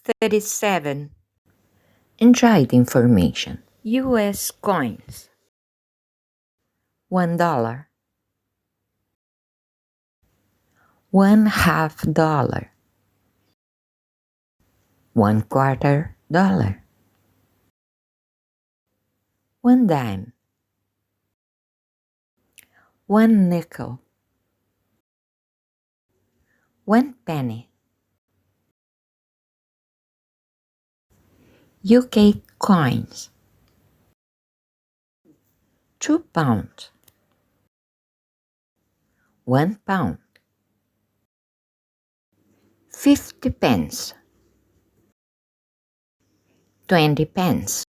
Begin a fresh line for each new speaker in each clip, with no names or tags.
37.
Enjoy the information.
US coins.
$1, $1/2, $1/4, 1 dime, 1 nickel, 1 penny. UK coins. 2 pounds, 1 pound, 50 pence, 20 pence,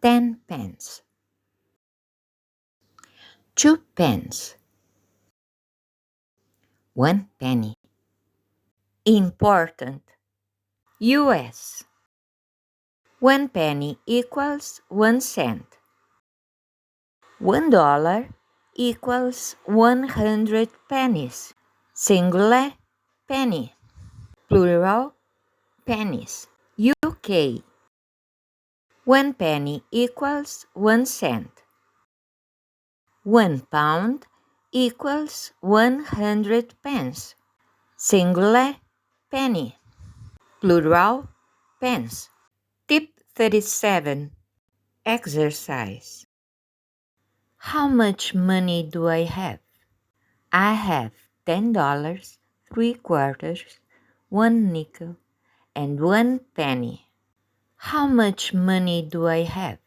10 pence, 2 pence, 1 penny.
Important. US. 1 penny equals 1 cent. $1 equals 100 pennies. Singular, penny. Plural, pennies. UK. 1 penny equals 1 cent. 1 pound equals 100 pence. Singular, penny. Plural, pence. Tip 37. Exercise. How much money do I have? I have $10, 3 quarters, 1 nickel, and 1 penny. How much money do I have?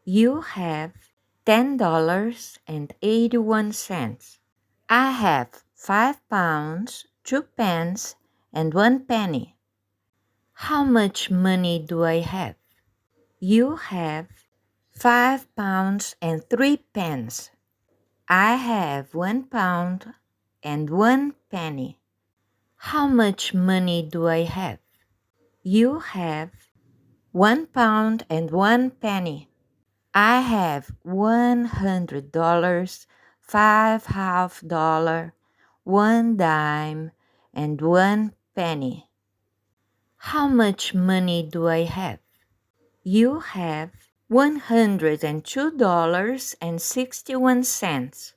You have $10.81. I have 5 pounds, 2 pence, and 1 penny. How much money do I have? You have 5 pounds and 3 pence. I have 1 pound and 1 penny. How much money do I have? You have 1 pound and 1 penny. I have $100, 5 half-dollar, 1 dime, and 1 penny. How much money do I have? You have $102.61.